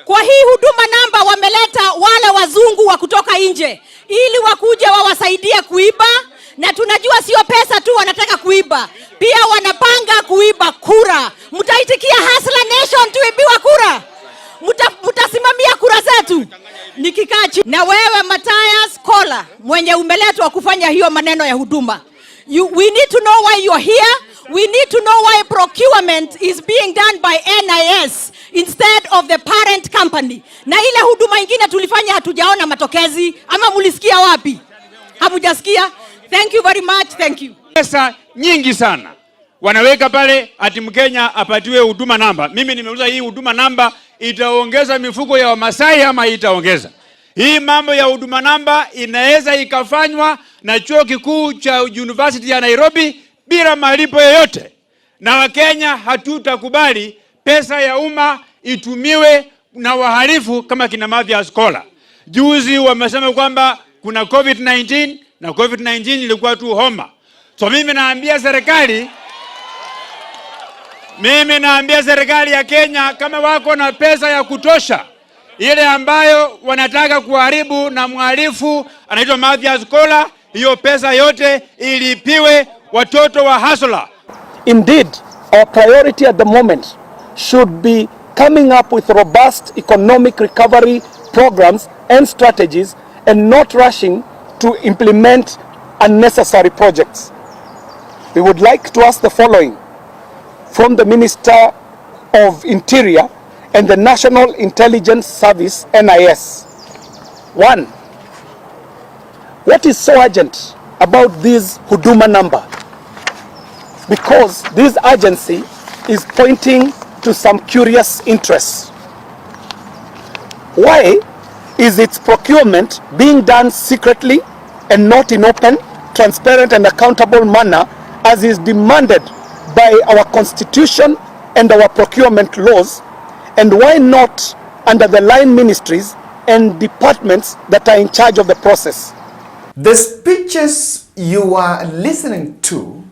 Kwa hii huduma namba wameleta wale wazungu wa kutoka nje ili wakuje wawasaidie kuiba, na tunajua sio pesa tu wanataka kuiba, pia wanapanga kuiba kura. Mtaitikia Hustler Nation tuibiwa kura? Mtasimamia kura zetu? Nikikachi na wewe Mathias Kola mwenye umeletwa kufanya hiyo maneno ya huduma. We need to know why you're here. We need to know why procurement is being done by NIS instead of the parent company. Na ile huduma ingine tulifanya hatujaona matokezi, ama mulisikia wapi? Hamujasikia? Thank you very much. Thank you. Pesa nyingi sana wanaweka pale ati Mkenya apatiwe huduma namba. Mimi nimeuliza hii huduma namba itaongeza mifuko ya Wamasai ama itaongeza? Hii mambo ya huduma namba inaweza ikafanywa na chuo kikuu cha University ya Nairobi bila malipo yoyote. Na Wakenya hatutakubali pesa ya umma itumiwe na wahalifu kama kina Mathias Kola. Juzi wamesema kwamba kuna COVID-19 na COVID-19 ilikuwa tu homa. So mimi naambia serikali ya Kenya kama wako na pesa ya kutosha ile ambayo wanataka kuharibu na mhalifu anaitwa Mathias Kola, hiyo pesa yote ilipiwe watoto wa hustler. Indeed, our priority at the moment should be coming up with robust economic recovery programs and strategies and not rushing to implement unnecessary projects. We would like to ask the following from the Minister of Interior and the National Intelligence Service, NIS. 1. What is so urgent about this huduma number? Because this agency is pointing to some curious interests. Why is its procurement being done secretly and not in open, transparent and accountable manner as is demanded by our constitution and our procurement laws? And why not under the line ministries and departments that are in charge of the process? The speeches you are listening to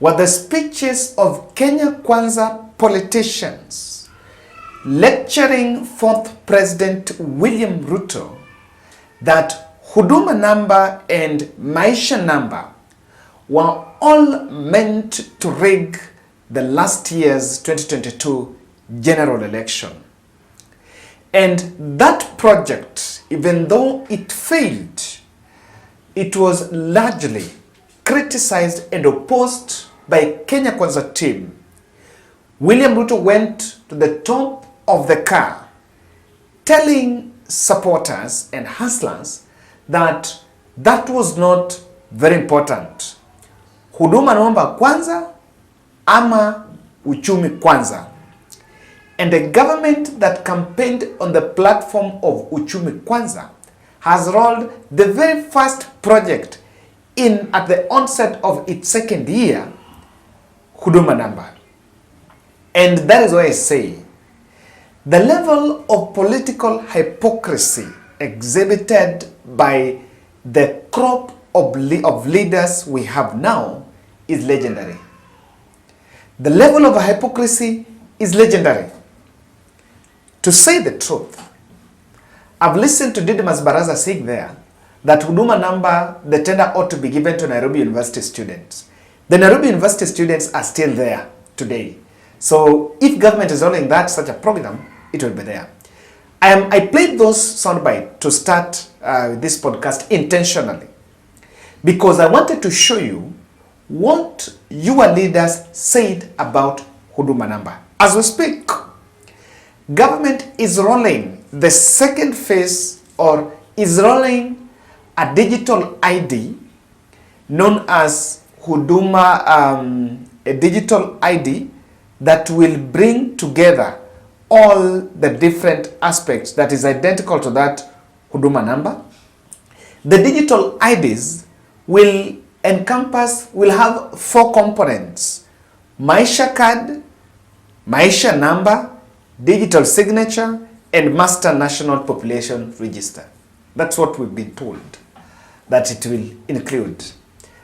were the speeches of Kenya Kwanza politicians lecturing fourth President William Ruto that huduma number and Maisha number were all meant to rig the last year's 2022 general election. And that project, even though it failed, it was largely criticized and opposed by Kenya Kwanza team. William Ruto went to the top of the car telling supporters and hustlers that that was not very important. Huduma namba kwanza ama uchumi kwanza. And the government that campaigned on the platform of Uchumi Kwanza has rolled the very first project at the onset of its second year, huduma number. And that is why I say, the level of political hypocrisy exhibited by the crop of leaders we have now is legendary. The level of hypocrisy is legendary. To say the truth, I've listened to Didmas Baraza saying there that huduma number, the tender ought to be given to Nairobi University students. The Nairobi University students are still there today. So if government is rolling such a program, it will be there. I played those soundbites to start this podcast intentionally because I wanted to show you what your leaders said about huduma number. As we speak, government is rolling the second phase, or is rolling a digital ID known as huduma, a digital ID that will bring together all the different aspects that is identical to that huduma number. The digital IDs will have 4 components: Maisha card, Maisha number, digital signature, and master national population register. That's what we've been told that it will include.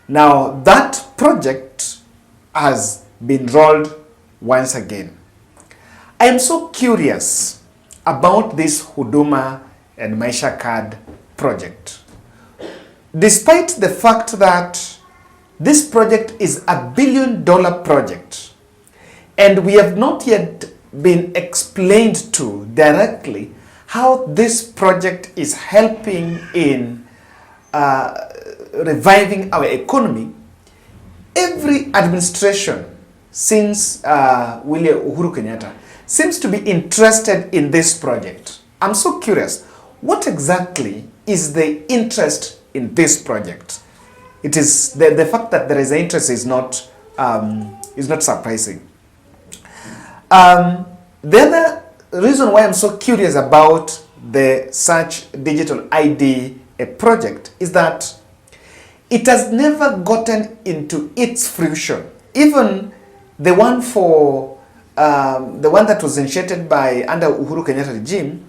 Now that project has been rolled once again. I am so curious about this Huduma and Maisha card project. Despite the fact that this project is $1 billion project, and we have not yet been explained to directly how this project is helping in reviving our economy, every administration since Uhuru Kenyatta seems to be interested in this project. I'm so curious, what exactly is the interest in this project? It is the fact that there is an interest is not surprising. The other reason why I'm so curious about the Search Digital ID project is that it has never gotten into its fruition. Even the one that was initiated by under Uhuru Kenyatta regime,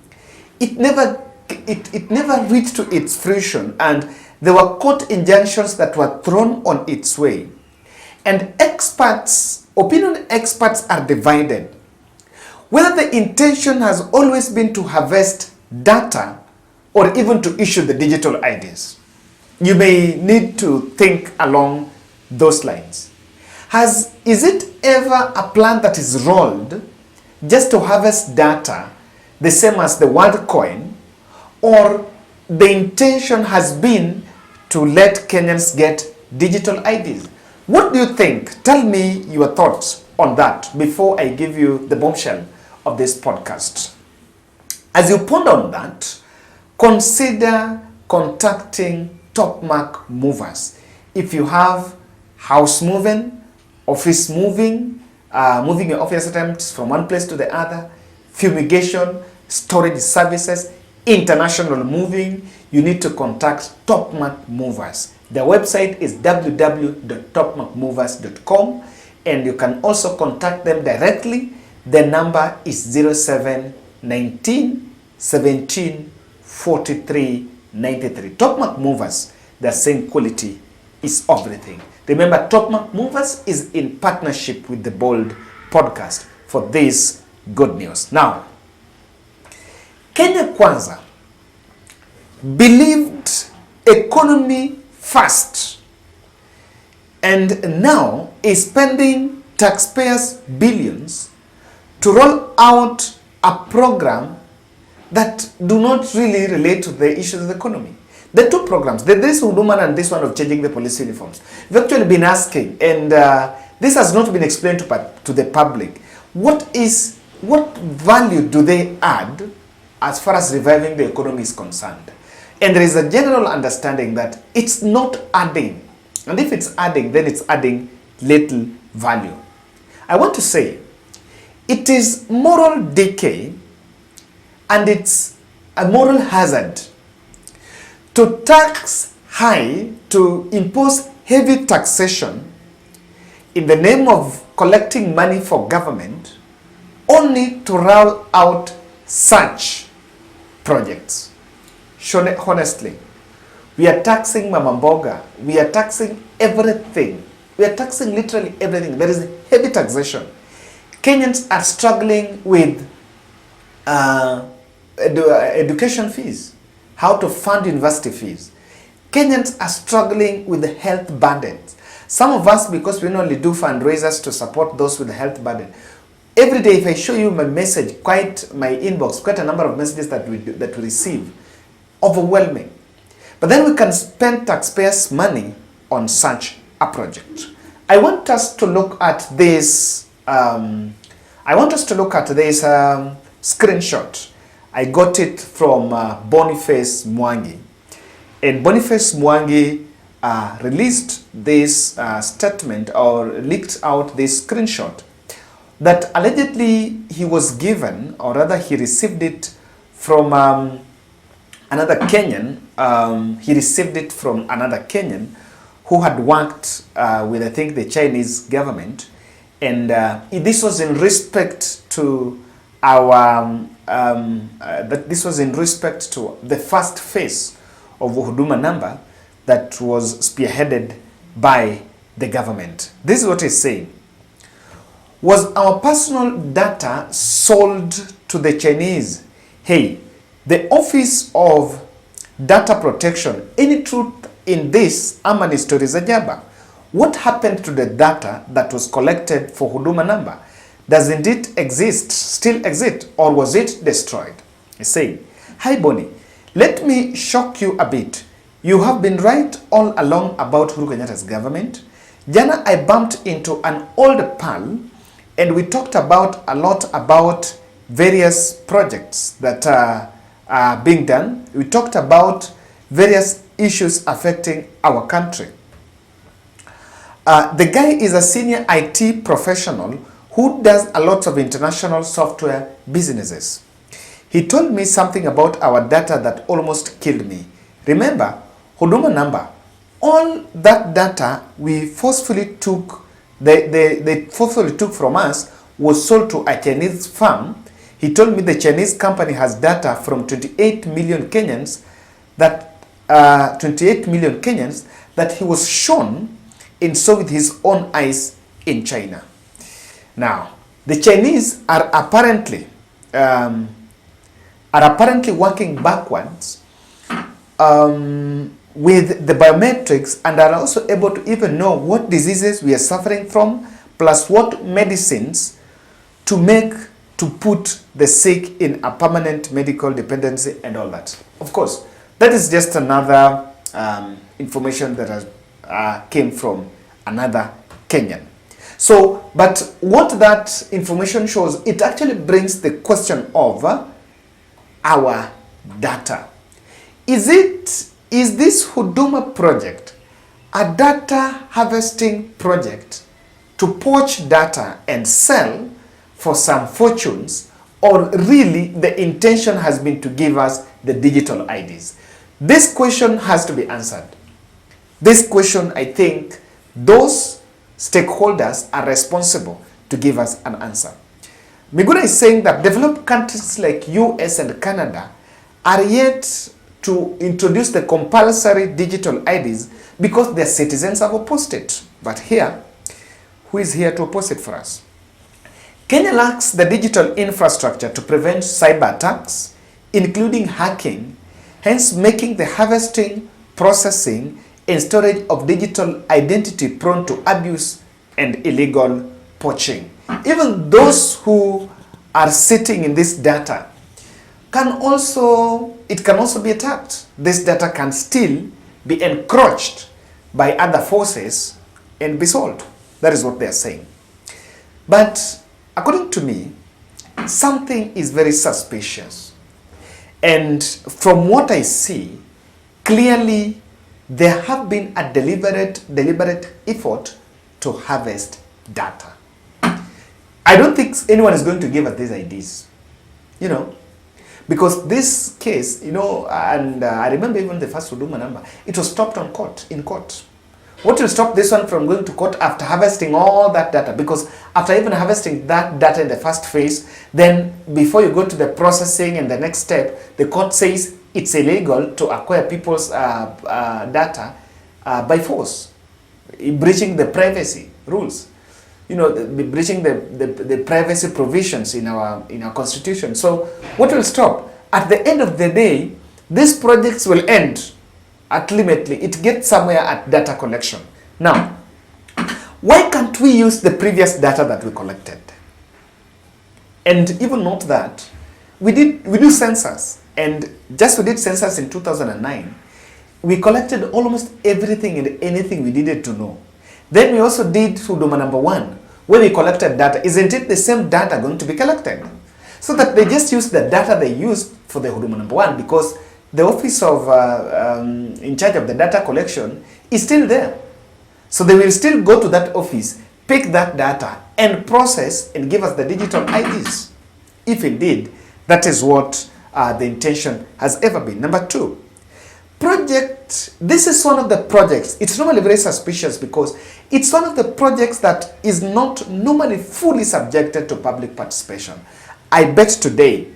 it never reached to its fruition, and there were court injunctions that were thrown on its way. And opinion experts are divided whether the intention has always been to harvest data or even to issue the digital IDs. You may need to think along those lines. Is it ever a plan that is rolled just to harvest data, the same as the word coin, or the intention has been to let Kenyans get digital IDs? What do you think? Tell me your thoughts on that before I give you the bombshell of this podcast. As you ponder on that, consider contacting top mark movers. If you have house moving, office moving, moving your office items from one place to the other, fumigation, storage services, international moving, you need to contact top mark movers. Their website is www.topmarkmovers.com, and you can also contact them directly. The number is 0719 17 43 93. Top mark movers, they're saying quality is everything. Remember, Top Mark Movers is in partnership with the Bold podcast for this good news. Now, Kenya Kwanza believed economy first and now is spending taxpayers' billions to roll out a program that do not really relate to the issues of the economy. The two programs, this Huduma and this one of changing the police uniforms, we've actually been asking, and this has not been explained to the public. What value do they add as far as reviving the economy is concerned? And there is a general understanding that it's not adding. And if it's adding, then it's adding little value. I want to say, it is moral decay and it's a moral hazard to tax high, to impose heavy taxation in the name of collecting money for government, only to roll out such projects. Honestly, we are taxing Mama Mboga, we are taxing everything, we are taxing literally everything. There is heavy taxation. Kenyans are struggling with education fees, how to fund university fees. Kenyans are struggling with the health burdens. Some of us, because we only do fundraisers to support those with the health burden. Every day, if I show you my message, my inbox, quite a number of messages that we receive, overwhelming. But then we can spend taxpayers' money on such a project. I want us to look at this. Screenshot. I got it from Boniface Mwangi. And Boniface Mwangi released this statement, or leaked out this screenshot that allegedly he was given, or rather he received it from another Kenyan. He received it from another Kenyan who had worked with, I think, the Chinese government. And this was in respect to this was in respect to the first phase of Huduma number that was spearheaded by the government. This is what he's saying. Was our personal data sold to the Chinese hey, the Office of Data Protection, any truth in this? Ama ni stories za jaba? What happened to the data that was collected for Huduma number? Doesn't it exist, still exist, or was it destroyed? I say, hi Bonnie, let me shock you a bit. You have been right all along about Uhuru Kenyatta's government. Jana, I bumped into an old pal and we talked about a lot about various projects that are being done. We talked about various issues affecting our country. The guy is a senior IT professional who does a lot of international software businesses. He told me something about our data that almost killed me. Remember, Huduma number, all that data we forcefully took, they forcefully took from us was sold to a Chinese firm. He told me the Chinese company has data from 28 million Kenyans that he was shown and saw with his own eyes in China. Now, the Chinese are apparently working backwards with the biometrics and are also able to even know what diseases we are suffering from, plus what medicines to put the sick in a permanent medical dependency and all that. Of course, that is just another information that has came from another Kenyan. So, but what that information shows, it actually brings the question of our data. Is this Huduma project a data harvesting project to poach data and sell for some fortunes, or really the intention has been to give us the digital IDs? This question has to be answered. This question, I think, those stakeholders are responsible to give us an answer. Miguna is saying that developed countries like US and Canada are yet to introduce the compulsory digital IDs because their citizens have opposed it. But here, who is here to oppose it for us? Kenya lacks the digital infrastructure to prevent cyber attacks, including hacking, hence making the harvesting, processing, and storage of digital identity prone to abuse and illegal poaching. Even those who are sitting in this data can also be attacked. This data can still be encroached by other forces and be sold. That is what they are saying. But according to me, something is very suspicious. And from what I see, clearly there have been a deliberate effort to harvest data. I don't think anyone is going to give us these IDs, because this case, and I remember even the first Huduma number, it was stopped in court. What will stop this one from going to court after harvesting all that data? Because after even harvesting that data in the first phase, then before you go to the processing and the next step, the court says it's illegal to acquire people's data by force, breaching the privacy rules, breaching the privacy provisions in our constitution. So what will stop? At the end of the day, these projects will end. Ultimately, it gets somewhere at data collection. Now, why can't we use the previous data that we collected? And even not that, we do census, and just we did census in 2009. We collected almost everything and anything we needed to know. Then we also did Huduma number 1, where we collected data. Isn't it the same data going to be collected? So that they just use the data they used for the Huduma number 1, because the office of in charge of the data collection is still there. So they will still go to that office, pick that data, and process and give us the digital IDs. If indeed that is what the intention has ever been. Number 2, this is one of the projects. It's normally very suspicious because it's one of the projects that is not normally fully subjected to public participation. I bet today,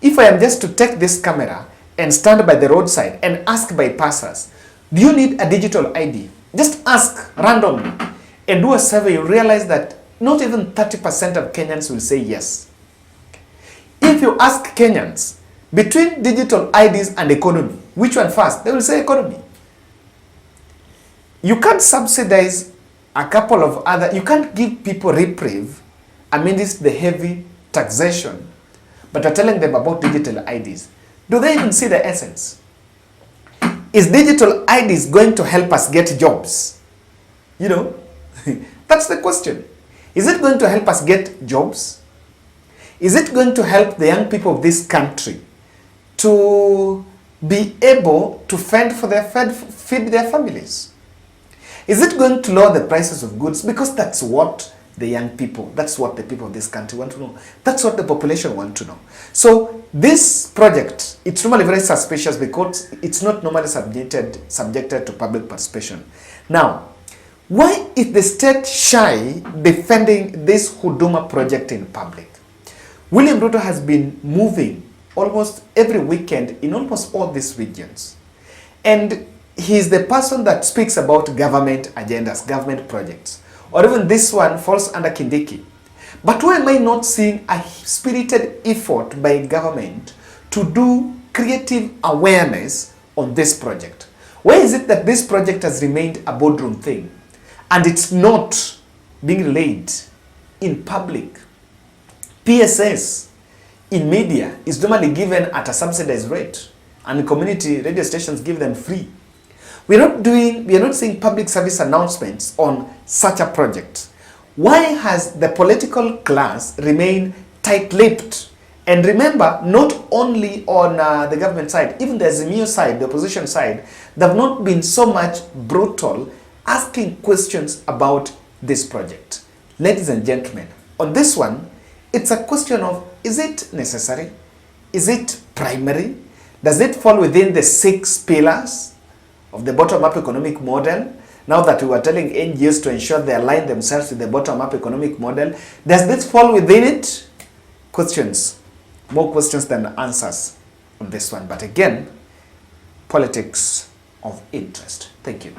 if I am just to take this camera and stand by the roadside and ask bypassers, do you need a digital ID? Just ask randomly and do a survey. You realize that not even 30% of Kenyans will say yes. If you ask Kenyans, between digital IDs and economy, which one first? They will say economy. You can't subsidize a couple of other, you can't give people reprieve amidst the heavy taxation, but are telling them about digital IDs. Do they even see the essence? Is digital IDs going to help us get jobs? You know, that's the question. Is it going to help us get jobs? Is it going to help the young people of this country to be able to fend for their feed their families? Is it going to lower the prices of goods? Because that's what the young people, that's what the people of this country want to know. That's what the population want to know. So this project, it's normally very suspicious because it's not normally subjected to public participation. Now, why is the state shy defending this Huduma project in public? William Ruto has been moving almost every weekend in almost all these regions. And he's the person that speaks about government agendas, government projects. Or even this one falls under Kindiki. But why am I not seeing a spirited effort by government to do creative awareness on this project? Why is it that this project has remained a boardroom thing and it's not being relayed in public? PSS in media is normally given at a subsidized rate, and community radio stations give them free. We are not seeing public service announcements on such a project. Why has the political class remained tight-lipped? And remember, not only on the government side, even the Azimio side, the opposition side, they have not been so much brutal asking questions about this project. Ladies and gentlemen, on this one, it's a question of, is it necessary? Is it primary? Does it fall within the 6 pillars of the bottom-up economic model? Now that we were telling NGOs to ensure they align themselves with the bottom-up economic model, does this fall within it? Questions. More questions than answers on this one. But again, politics of interest. Thank you.